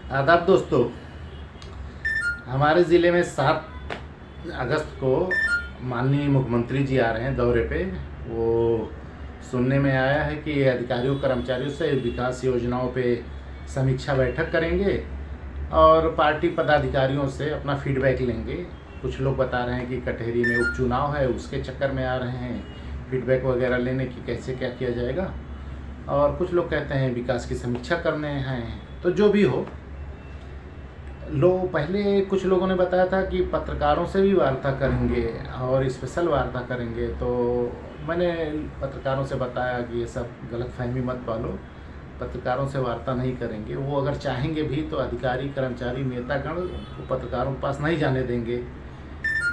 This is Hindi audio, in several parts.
आदाब दोस्तों, हमारे ज़िले में 7 अगस्त को माननीय मुख्यमंत्री जी आ रहे हैं दौरे पे। वो सुनने में आया है कि अधिकारियों कर्मचारियों से विकास योजनाओं पे समीक्षा बैठक करेंगे और पार्टी पदाधिकारियों से अपना फीडबैक लेंगे। कुछ लोग बता रहे हैं कि कटहरी में उपचुनाव है, उसके चक्कर में आ रहे हैं फीडबैक वगैरह लेने की कैसे क्या किया जाएगा, और कुछ लोग कहते हैं विकास की समीक्षा करने हैं। तो जो भी हो, पहले कुछ लोगों ने बताया था कि पत्रकारों से भी वार्ता करेंगे और स्पेशल वार्ता करेंगे। तो मैंने पत्रकारों से बताया कि ये सब गलतफहमी मत पालो, पत्रकारों से वार्ता नहीं करेंगे। वो अगर चाहेंगे भी तो अधिकारी कर्मचारी नेतागण वो पत्रकारों के पास नहीं जाने देंगे,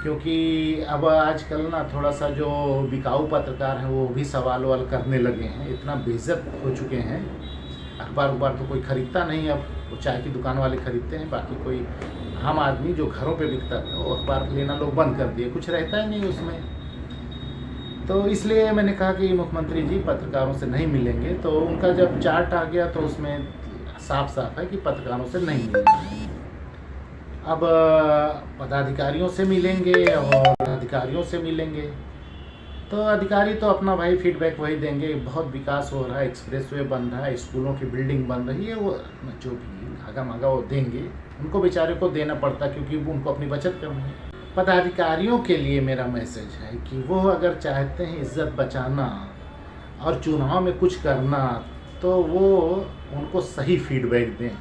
क्योंकि अब आजकल ना थोड़ा सा जो बिकाऊ पत्रकार हैं वो भी सवाल वाल करने लगे हैं, इतना बेइज्जत हो चुके हैं। अखबार तो कोई ख़रीदता नहीं, अब वो चाय की दुकान वाले ख़रीदते हैं, बाकी कोई आम आदमी जो घरों पे बिकता था वो अखबार लेना लोग बंद कर दिए, कुछ रहता ही नहीं उसमें। तो इसलिए मैंने कहा कि मुख्यमंत्री जी पत्रकारों से नहीं मिलेंगे। तो उनका जब चार्ट आ गया तो उसमें साफ साफ है कि पत्रकारों से नहीं मिलेंगे। अब पदाधिकारियों से मिलेंगे और अधिकारियों से मिलेंगे। तो अधिकारी तो अपना भाई फीडबैक वही देंगे, बहुत विकास हो रहा है, एक्सप्रेसवे बन रहा है, स्कूलों की बिल्डिंग बन रही है, वो जो भी भागा मागा वो देंगे। उनको बेचारे को देना पड़ता क्योंकि उनको अपनी बचत करनी है। पदाधिकारियों के लिए मेरा मैसेज है कि वो अगर चाहते हैं इज्जत बचाना और चुनाव में कुछ करना तो वो उनको सही फीडबैक दें।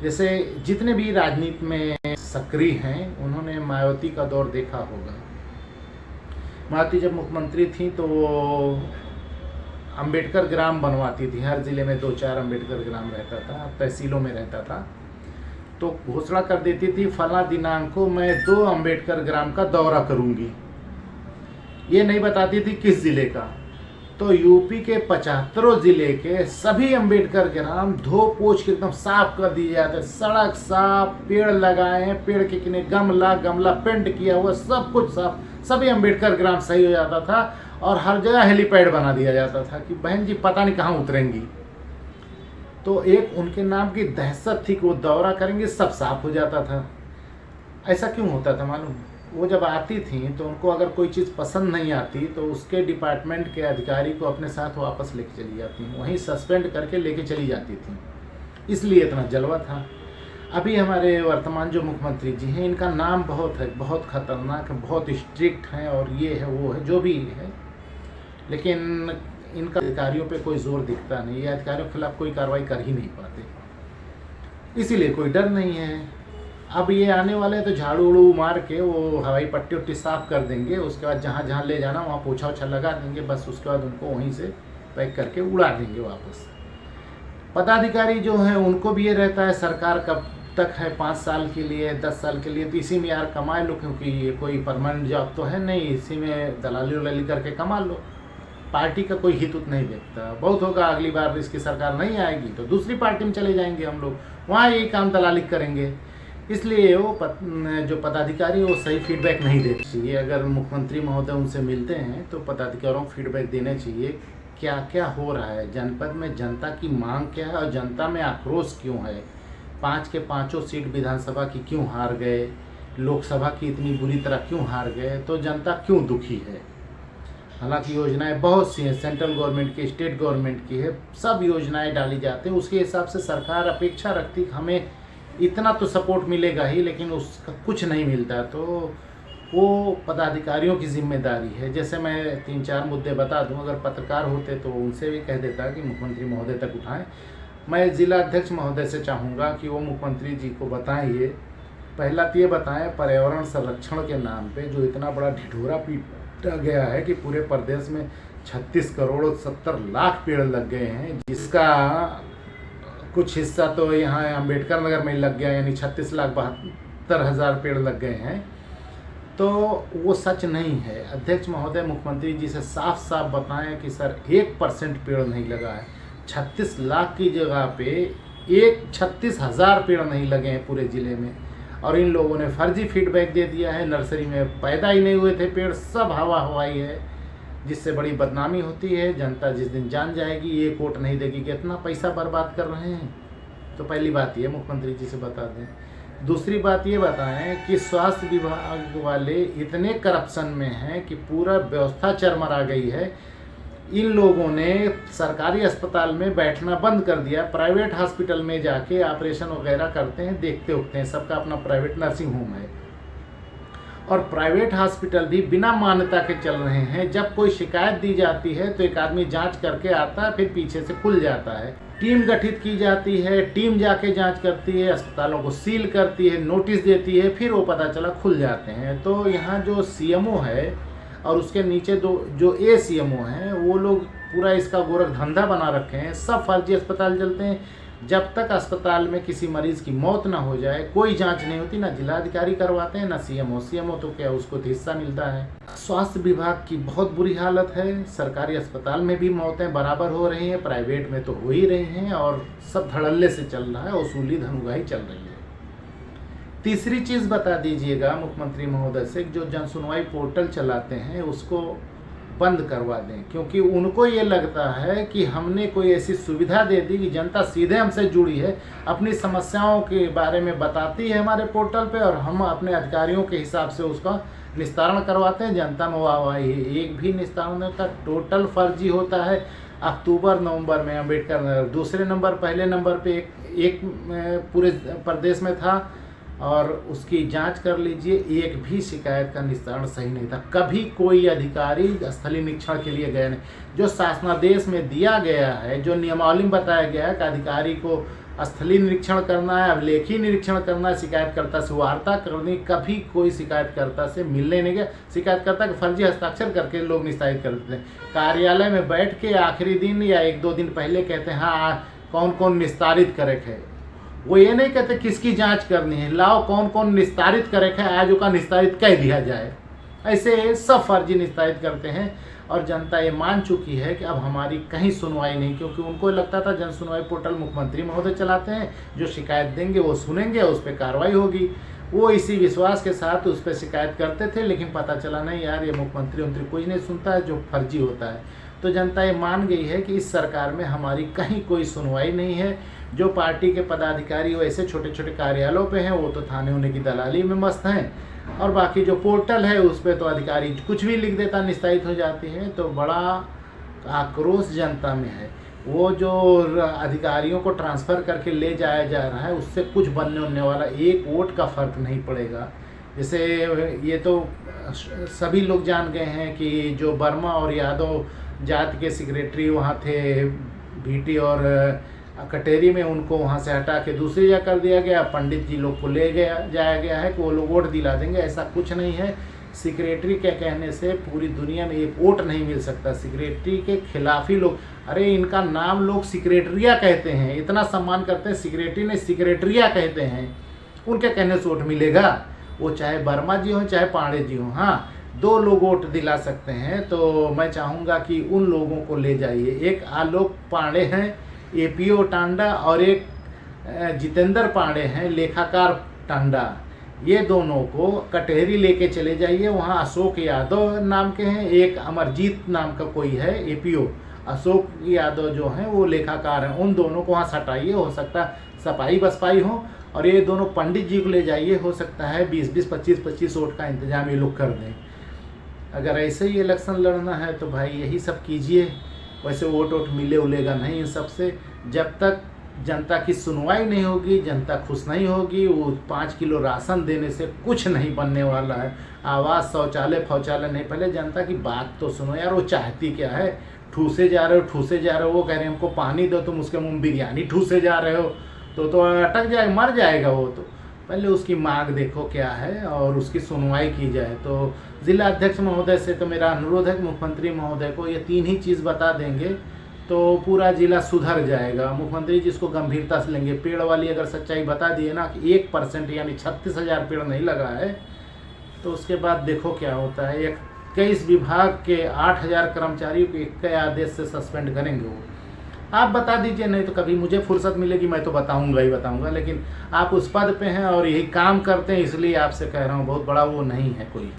जैसे जितने भी राजनीति में सक्रिय हैं उन्होंने मायावती का दौर देखा होगा। मायावती जब मुख्यमंत्री थी तो वो अंबेडकर ग्राम बनवाती थी, हर ज़िले में 2-4 अंबेडकर ग्राम रहता था, तहसीलों में रहता था। तो घोषणा कर देती थी फला दिनांक को मैं 2 अंबेडकर ग्राम का दौरा करूंगी। ये नहीं बताती थी किस ज़िले का। तो यूपी के 75 ज़िले के सभी अंबेडकर ग्राम धो पोछ के एकदम साफ कर दिए जाते, सड़क साफ, पेड़ लगाए हैं, पेड़ के किनारे गमला पेंट किया हुआ, सब कुछ साफ, सभी अंबेडकर ग्राम सही हो जाता था। और हर जगह हेलीपैड बना दिया जाता था कि बहन जी पता नहीं कहाँ उतरेंगी। तो एक उनके नाम की दहशत थी कि वो दौरा करेंगे सब साफ हो जाता था। ऐसा क्यों होता था मालूम? वो जब आती थी तो उनको अगर कोई चीज़ पसंद नहीं आती तो उसके डिपार्टमेंट के अधिकारी को अपने साथ वापस लेके चली जाती, वहीं सस्पेंड करके लेके चली जाती थी, इसलिए इतना जलवा था। अभी हमारे वर्तमान जो मुख्यमंत्री जी हैं इनका नाम बहुत है, बहुत खतरनाक है, बहुत स्ट्रिक्ट हैं और ये है वो है जो भी है, लेकिन इनका अधिकारियों पे कोई जोर दिखता नहीं। ये अधिकारियों के खिलाफ कोई कार्रवाई कर ही नहीं पाते, इसीलिए कोई डर नहीं है। अब ये आने वाले तो झाड़ू उड़ू मार के वो हवाई पट्टी उट्टी साफ कर देंगे, उसके बाद जहाँ जहाँ ले जाना वहाँ पोछा ओछा लगा देंगे, बस उसके बाद उनको वहीं से पैक करके उड़ा देंगे वापस। पदाधिकारी जो हैं उनको भी ये रहता है सरकार कब तक है, 5 साल के लिए 10 साल के लिए, तो इसी में यार कमा लो, क्योंकि ये कोई परमानेंट जॉब तो है नहीं, इसी में दलाली उलाली करके कमा लो। पार्टी का कोई हित उत नहीं देखता। बहुत होगा अगली बार इसकी सरकार नहीं आएगी तो दूसरी पार्टी में चले जाएंगे हम लोग, वहाँ यही काम दलाली करेंगे। इसलिए वो जो पदाधिकारी वो सही फीडबैक नहीं देते चाहिए। अगर मुख्यमंत्री महोदय उनसे मिलते हैं तो पदाधिकारियों को फीडबैक देने चाहिए क्या क्या हो रहा है जनपद में, जनता की मांग क्या है और जनता में आक्रोश क्यों है, 5 के 5 सीट विधानसभा की क्यों हार गए, लोकसभा की इतनी बुरी तरह क्यों हार गए, तो जनता क्यों दुखी है। हालांकि योजनाएं बहुत सी हैं, सेंट्रल गवर्नमेंट की, स्टेट गवर्नमेंट की है, सब योजनाएं डाली जाती हैं, उसके हिसाब से सरकार अपेक्षा रखती है हमें इतना तो सपोर्ट मिलेगा ही, लेकिन उसका कुछ नहीं मिलता। तो वो पदाधिकारियों की जिम्मेदारी है। जैसे मैं 3-4 मुद्दे बता दूं, अगर पत्रकार होते तो उनसे भी कह देता कि मुख्यमंत्री महोदय तक उठाएं। मैं जिला अध्यक्ष महोदय से चाहूँगा कि वो मुख्यमंत्री जी को बताएं ये पहला तो ये बताएं पर्यावरण संरक्षण के नाम पे जो इतना बड़ा ढिढोरा पीटा गया है कि पूरे प्रदेश में 36 करोड़ 70 लाख पेड़ लग गए हैं, जिसका कुछ हिस्सा तो यहाँ अंबेडकर नगर में लग गया, यानी 36,72,000 पेड़ लग गए हैं। तो वो सच नहीं है। अध्यक्ष महोदय मुख्यमंत्री जी से साफ साफ बताएं कि सर 1% पेड़ नहीं लगा है, 36 लाख की जगह पे 36,000 पेड़ नहीं लगे हैं पूरे ज़िले में, और इन लोगों ने फर्जी फीडबैक दे दिया है। नर्सरी में पैदा ही नहीं हुए थे पेड़, सब हवा हवाई है, जिससे बड़ी बदनामी होती है। जनता जिस दिन जान जाएगी ये कोट नहीं देगी कि इतना पैसा बर्बाद कर रहे हैं। तो पहली बात ये मुख्यमंत्री जी से बता दें। दूसरी बात ये बताएं कि स्वास्थ्य विभाग वाले इतने करप्शन में हैं कि पूरा व्यवस्था चरमरा गई है। इन लोगों ने सरकारी अस्पताल में बैठना बंद कर दिया, प्राइवेट हॉस्पिटल में जाके ऑपरेशन वगैरह करते हैं, देखते उखते हैं, सबका अपना प्राइवेट नर्सिंग होम है। और प्राइवेट हॉस्पिटल भी बिना मान्यता के चल रहे हैं। जब कोई शिकायत दी जाती है तो एक आदमी जांच करके आता है, फिर पीछे से खुल जाता है। टीम गठित की जाती है, टीम जाके जांच करती है, अस्पतालों को सील करती है, नोटिस देती है, फिर वो पता चला खुल जाते हैं। तो यहाँ जो सीएमओ है और उसके नीचे जो सीएमओ हैं, वो लोग पूरा इसका गोरख धंधा बना रखे हैं। सब फर्जी अस्पताल चलते हैं। जब तक अस्पताल में किसी मरीज की मौत ना हो जाए कोई जांच नहीं होती, ना जिलाधिकारी करवाते हैं ना सीएमओ तो क्या उसको तो हिस्सा मिलता है। स्वास्थ्य विभाग की बहुत बुरी हालत है। सरकारी अस्पताल में भी मौतें बराबर हो रही हैं, प्राइवेट में तो हो ही रही हैं, और सब धड़ल्ले से चल रहा है, वसूली धनुगाही चल रही है। तीसरी चीज़ बता दीजिएगा मुख्यमंत्री महोदय से, जो जन सुनवाई पोर्टल चलाते हैं उसको बंद करवा दें, क्योंकि उनको ये लगता है कि हमने कोई ऐसी सुविधा दे दी कि जनता सीधे हमसे जुड़ी है, अपनी समस्याओं के बारे में बताती है हमारे पोर्टल पे, और हम अपने अधिकारियों के हिसाब से उसका निस्तारण करवाते हैं। जनता में वाहवाही है, एक भी निस्तारण नहीं होता, टोटल फर्जी होता है। अक्टूबर नवंबर में अम्बेडकर दूसरे नंबर, पहले नंबर पे एक पूरे प्रदेश में था, और उसकी जांच कर लीजिए, एक भी शिकायत का निस्तारण सही नहीं था। कभी कोई अधिकारी स्थलीय निरीक्षण के लिए गया नहीं। जो शासनादेश में दिया गया है, जो नियमावली में बताया गया है कि अधिकारी को स्थलीय निरीक्षण करना है, अभिलेखीय निरीक्षण करना है, शिकायतकर्ता से वार्ता करनी, कभी कोई शिकायतकर्ता से मिलने नहीं गया। शिकायतकर्ता के फर्जी हस्ताक्षर करके लोग निस्तारित कर देते हैं। कार्यालय में बैठ के आखिरी दिन या 1-2 दिन पहले कहते हैं हाँ कौन कौन निस्तारित करे है। वो ये नहीं कहते किसकी जांच करनी है, लाओ कौन कौन निस्तारित करे है, आज का निस्तारित कह दिया जाए। ऐसे सब फर्जी निस्तारित करते हैं, और जनता ये मान चुकी है कि अब हमारी कहीं सुनवाई नहीं, क्योंकि उनको लगता था जन सुनवाई पोर्टल मुख्यमंत्री महोदय चलाते हैं, जो शिकायत देंगे वो सुनेंगे, उस पर कार्रवाई होगी। वो इसी विश्वास के साथ उस पर शिकायत करते थे, लेकिन पता चला नहीं यार ये मुख्यमंत्री कोई नहीं सुनता है, जो फर्जी होता है। तो जनता ये मान गई है कि इस सरकार में हमारी कहीं कोई सुनवाई नहीं है। जो पार्टी के पदाधिकारी वैसे छोटे छोटे कार्यालयों पे हैं, वो तो थाने होने की दलाली में मस्त हैं, और बाकी जो पोर्टल है उस पर तो अधिकारी कुछ भी लिख देता, निस्तारित हो जाती है। तो बड़ा आक्रोश जनता में है। वो जो अधिकारियों को ट्रांसफ़र करके ले जाया जा रहा है, उससे कुछ बनने होने वाला एक वोट का फ़र्क नहीं पड़ेगा। जैसे ये तो सभी लोग जान गए हैं कि जो वर्मा और यादव जाति के सेक्रेटरी वहाँ थे बीटी और कटेरी में, उनको वहाँ से हटा के दूसरी जगह कर दिया गया। पंडित जी लोग को ले जाया गया है कि वो लोग वोट दिला देंगे, ऐसा कुछ नहीं है। सेक्रेटरी के कहने से पूरी दुनिया में एक वोट नहीं मिल सकता। सेक्रेटरी के खिलाफ ही लोग, अरे इनका नाम लोग सेक्रेटरिया कहते हैं, इतना सम्मान करते हैं, सेक्रेटरी ने सेक्रेटरिया कहते हैं, उनके कहने से वोट मिलेगा। वो चाहे वर्मा जी हो चाहे पांडे जी हो, हाँ 2 लोग वोट दिला सकते हैं। तो मैं चाहूँगा कि उन लोगों को ले जाइए। एक आलोक पांडे हैं एपीओ टांडा, और एक जितेंद्र पांडे हैं लेखाकार टांडा। ये दोनों को कटहरी लेके चले जाइए। वहाँ अशोक यादव नाम के हैं, एक अमरजीत नाम का कोई है एपीओ। अशोक यादव जो हैं वो लेखाकार हैं, उन दोनों को वहाँ सटाइए। हो सकता है सफाई बसपाई हो। और ये दोनों पंडित जी को ले जाइए, हो सकता है 20-20, 25-25 वोट का इंतजाम ये लोग कर दें। अगर ऐसे ही इलेक्शन लड़ना है तो भाई यही सब कीजिए। वैसे वोट मिले उलेगा नहीं इन सबसे। जब तक जनता की सुनवाई नहीं होगी, जनता खुश नहीं होगी, वो 5 किलो राशन देने से कुछ नहीं बनने वाला है। आवास शौचालय नहीं, पहले जनता की बात तो सुनो यार, वो चाहती क्या है। ठूसे जा रहे हो, वो कह रहे हैं हमको पानी दो, तुम उसके मुँह में बिरयानी ठूसे जा रहे हो, तो अटक जाए, मर जाएगा वो। तो पहले उसकी मांग देखो क्या है और उसकी सुनवाई की जाए। तो जिला अध्यक्ष महोदय से तो मेरा अनुरोध है कि मुख्यमंत्री महोदय को ये 3 ही चीज़ बता देंगे तो पूरा जिला सुधर जाएगा। मुख्यमंत्री जी इसको गंभीरता से लेंगे। पेड़ वाली अगर सच्चाई बता दिए ना कि 1% यानी 36,000 पेड़ नहीं लगा है, तो उसके बाद देखो क्या होता है। 21 विभाग के 8,000 कर्मचारियों को एक आदेश से सस्पेंड करेंगे वो। आप बता दीजिए, नहीं तो कभी मुझे फुर्सत मिलेगी मैं तो बताऊंगा। लेकिन आप उस पद पे हैं और यही काम करते हैं, इसलिए आपसे कह रहा हूँ, बहुत बड़ा वो नहीं है कोई।